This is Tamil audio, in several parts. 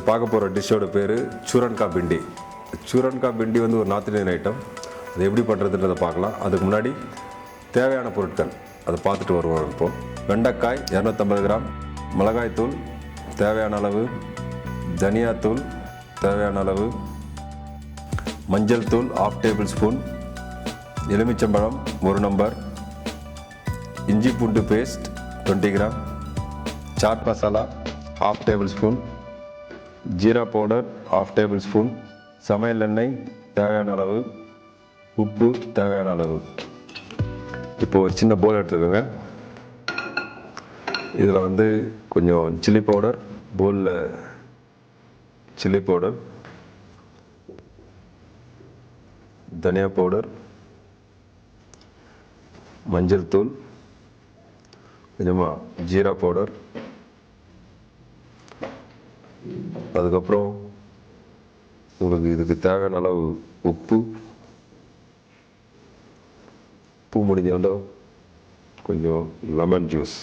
இன்றைக்கி பார்க்க போகிற டிஷ்ஷோட பேர் சூரன்கா பிண்டி. சூரன்கா பிண்டி வந்து ஒரு நார்த் இந்தியன் ஐட்டம். அது எப்படி பண்ணுறதுன்றதை பார்க்கலாம். அதுக்கு முன்னாடி தேவையான பொருட்கள் அதை பார்த்துட்டு வருவோம். இப்போது வெண்டைக்காய் 250 கிராம், மிளகாய்த்தூள் தேவையான அளவு, தனியாத்தூள் தேவையான அளவு, மஞ்சள் தூள் 1/2 டேபிள் ஸ்பூன், எலுமிச்சம்பழம் 1 நம்பர், இஞ்சி பூண்டு paste 20 gram, chaat masala 1/2 tablespoon, ஜீரா பவுடர் 1/2 டேபிள் ஸ்பூன், சமையல் எண்ணெய் தேவையான அளவு, உப்பு தேவையான அளவு. இப்போது ஒரு சின்ன போல் எடுத்துக்கோங்க. இதில் வந்து கொஞ்சம் சில்லி பவுடர், போலில் சில்லி பவுடர், தனியா பவுடர், மஞ்சள் தூள், கொஞ்சமாக ஜீரா பவுடர், அதுக்கப்புறம் உங்களுக்கு இதுக்கு தேவையான அளவு உப்பு முடிஞ்சாலும் கொஞ்சம் லெமன் ஜூஸ்,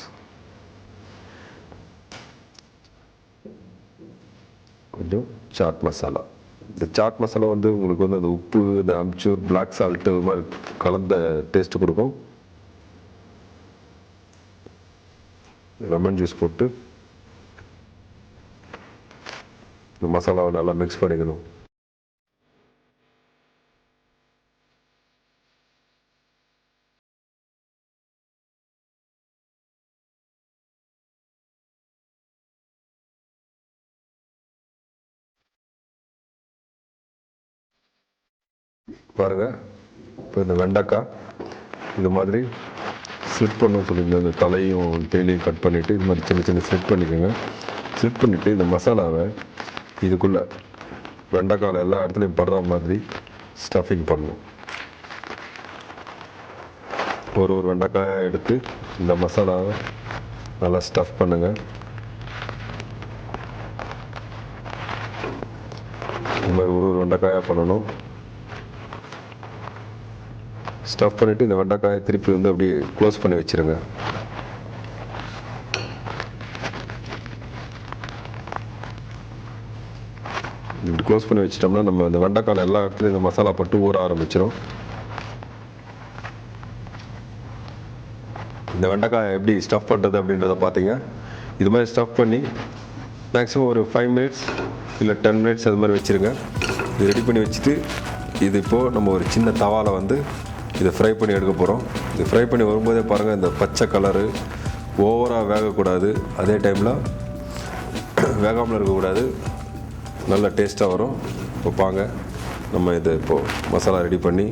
கொஞ்சம் சாட் மசாலா. இந்த சாட் மசாலா வந்து உங்களுக்கு வந்து அந்த உப்பு, இந்த அம்ச்சூர், பிளாக் சால்ட்டு இது மாதிரி கலந்த டேஸ்ட்டு கொடுக்கும். லெமன் ஜூஸ் போட்டு இந்த மசாலாவை நல்லா மிக்ஸ் பண்ணிக்கணும். பாருங்கள், இப்போ இந்த வெண்டைக்காய் இது மாதிரி ஸ்லிட் பண்ண சொல்லியிருந்தேன். இந்த தலையும் தேயிலையும் கட் பண்ணிவிட்டு இது மாதிரி சின்ன சின்ன ஸ்லிட் பண்ணிக்கோங்க. ஸ்லிட் பண்ணிவிட்டு இந்த மசாலாவை இதுக்குள்ளே வெண்டைக்காயில் எல்லா இடத்துலையும் படுற மாதிரி ஸ்டஃபிங் பண்ணணும். ஒரு வெண்டைக்காயை எடுத்து இந்த மசாலாவை நல்லா ஸ்டஃப் பண்ணுங்கள். இந்த மாதிரி ஒரு வெண்டைக்காயாக பண்ணணும். ஸ்டஃப் பண்ணிவிட்டு இந்த வெண்டைக்காயை திருப்பி வந்து அப்படியே க்ளோஸ் பண்ணி வச்சுருங்க. இப்படி க்ளோஸ் பண்ணி வச்சிட்டோம்னா நம்ம இந்த வெண்டைக்காயில் எல்லா இடத்துலையும் இந்த மசாலா பட்டு ஊற ஆரம்பிச்சிடும். இந்த வெண்டைக்காய் எப்படி ஸ்டஃப் பண்ணுறது அப்படின்றத பார்த்தீங்க. இது மாதிரி ஸ்டஃப் பண்ணி மேக்ஸிமம் ஒரு 5 மினிட்ஸ் இல்லை 10 மினிட்ஸ் அது மாதிரி வச்சுருங்க. இது ரெடி பண்ணி வச்சுட்டு இது இப்போது நம்ம ஒரு சின்ன தவாவில் வந்து இதை ஃப்ரை பண்ணி எடுக்க போகிறோம். இது ஃப்ரை பண்ணி வரும்போதே பாருங்கள், இந்த பச்சை கலரு ஓவராக வேகக்கூடாது, அதே டைமில் வேகாமல் இருக்கக்கூடாது, நல்ல டேஸ்ட்டாக வரும். இப்போ பாங்க, நம்ம இதை இப்போது மசாலா ரெடி பண்ணி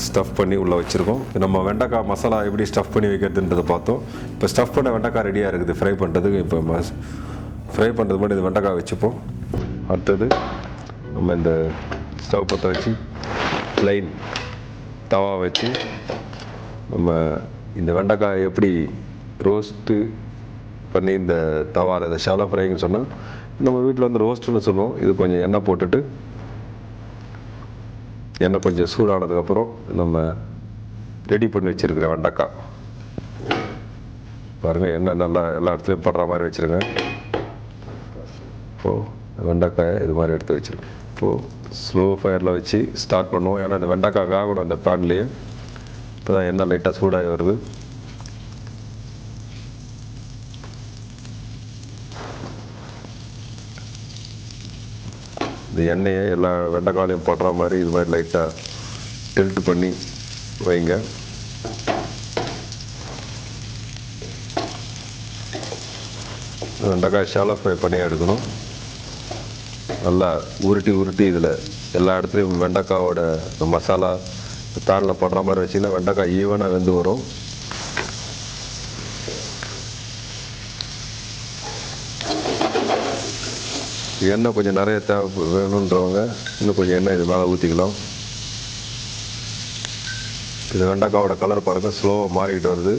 ஸ்டஃப் பண்ணி உள்ளே வச்சுருக்கோம். நம்ம வெண்டைக்காய் மசாலா எப்படி ஸ்டஃப் பண்ணி வைக்கிறதுன்றதை பார்த்தோம். இப்போ ஸ்டஃப் பண்ண வெண்டைக்காய் ரெடியாக இருக்குது ஃப்ரை பண்ணுறதுக்கு. இப்போ ஃப்ரை பண்ணுறது மட்டும் இந்த வெண்டைக்காய் வச்சுப்போம். அடுத்தது நம்ம இந்த ஸ்டவ் பற்ற வச்சு ப்ளைன் தவா வச்சு நம்ம இந்த வெண்டைக்காய் எப்படி ரோஸ்ட்டு பண்ணி இந்த தவாவில் இந்த ஷாலோ ஃப்ரைன்னு சொன்னால் நம்ம வீட்டில் வந்து ரோஸ்ட்டுன்னு சொல்லுவோம். இது கொஞ்சம் எண்ணெய் போட்டுட்டு எண்ணெய் கொஞ்சம் சூடானதுக்கப்புறம் நம்ம ரெடி பண்ணி வச்சுருக்கிற வெண்டைக்காய் பாருங்கள், எண்ணெய் நல்லா எல்லா இடத்துலையும் படுற மாதிரி வச்சுருங்க. இப்போது வெண்டைக்காயை இது மாதிரி எடுத்து வச்சுருக்கேன். இப்போது ஸ்லோ ஃபயரில் வச்சு ஸ்டார்ட் பண்ணுவோம். ஏன்னா இந்த வெண்டைக்காய் ஆகணும் அந்த பேன்லேயே. இப்போ தான் எண்ணெய் லைட்டாக சூடாகி வருது. இந்த எண்ணெயை எல்லா வெண்டைக்காலையும் போடுற மாதிரி இது மாதிரி லைட்டாக டில்ட் பண்ணி வைங்க. வெண்டைக்காய் ஷாலோ ஃப்ரை பண்ணி எடுக்கணும். நல்லா உருட்டி இதில் எல்லா இடத்துலையும் வெண்டைக்காயோட மசாலா பேனில் போடுற மாதிரி வச்சிங்கன்னா வெண்டைக்காய் ஈவனாக வெந்து வரும். எண்ணெய் கொஞ்சம் நிறைய தேவை வேணுன்றவங்க இன்னும் கொஞ்சம் எண்ணெய் இது மேலே ஊற்றிக்கலாம். இது வெண்டைக்காயோட கலர் பாருங்கள், ஸ்லோவாக மாறிக்கிட்டு வருது.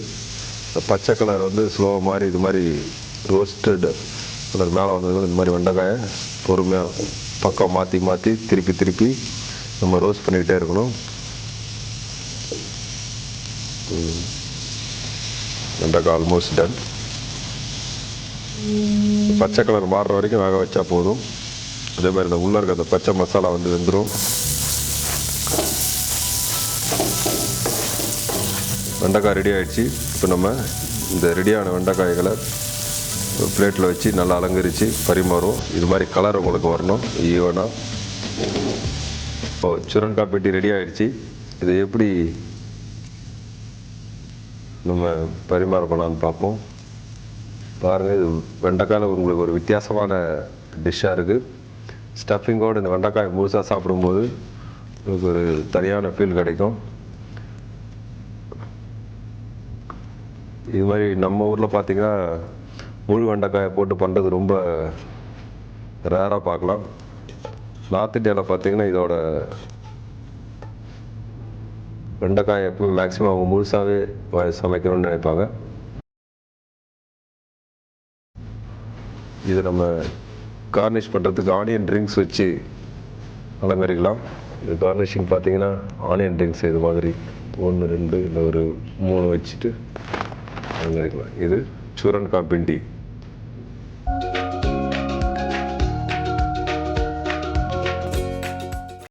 இந்த பச்சை கலர் வந்து ஸ்லோவாக மாறி இது மாதிரி ரோஸ்டட் கலர் மேலே வந்தது. இந்த மாதிரி வெண்டைக்காயை பொறுமையாக பக்கம் மாற்றி திருப்பி நம்ம ரோஸ்ட் பண்ணிக்கிட்டே இருக்கணும். வெண்டைக்காய் ஆல்மோஸ்ட் டன். பச்சை கலர் மாறுற வரைக்கும் வேக வச்சா போதும். அதே மாதிரி இந்த உள்ளே இருக்க அந்த பச்சை மசாலா வந்து வெந்துடும். வெண்டைக்காய் ரெடி ஆகிடுச்சு. இப்போ நம்ம இந்த ரெடியான வெண்டைக்காய்களை ஒரு பிளேட்டில் வச்சு நல்லா அலங்கரித்து பரிமாறும். இது மாதிரி கலர் உங்களுக்கு வரணும் ஈவனாக. இப்போ சுரங்காய் பெட்டி ரெடி ஆகிடுச்சு. இதை எப்படி நம்ம பரிமாற பண்ணலான்னு பார்ப்போம். பாருங்கள், இது வெண்டைக்காயில் உங்களுக்கு ஒரு வித்தியாசமான டிஷ்ஷாக இருக்குது. ஸ்டஃபிங்கோடு இந்த வெண்டைக்காய் முழுசாக சாப்பிடும்போது உங்களுக்கு ஒரு தனியான ஃபீல் கிடைக்கும். இது மாதிரி நம்ம ஊரில் பார்த்திங்கன்னா முழு வெண்டைக்காயை போட்டு பண்ணுறது ரொம்ப ரேராக பார்க்கலாம். நார்த் இந்தியாவில் பார்த்திங்கன்னா இதோட வெண்டைக்காய் எப்பவுமே மேக்ஸிமம் அவங்க முழுசாகவே சமைக்கணும்னு நினைப்பாங்க. இதை நம்ம கார்னிஷ் பண்ணுறதுக்கு ஆனியன் ரிங்ஸ் வச்சு அலங்கரிக்கலாம். இது கார்னிஷிங் பார்த்திங்கன்னா ஆனியன் ரிங்ஸ் இது மாதிரி 1 2 இல்லை ஒரு 3 வச்சுட்டு அலங்கரிக்கலாம். இது சூரன்காய் பிண்டி.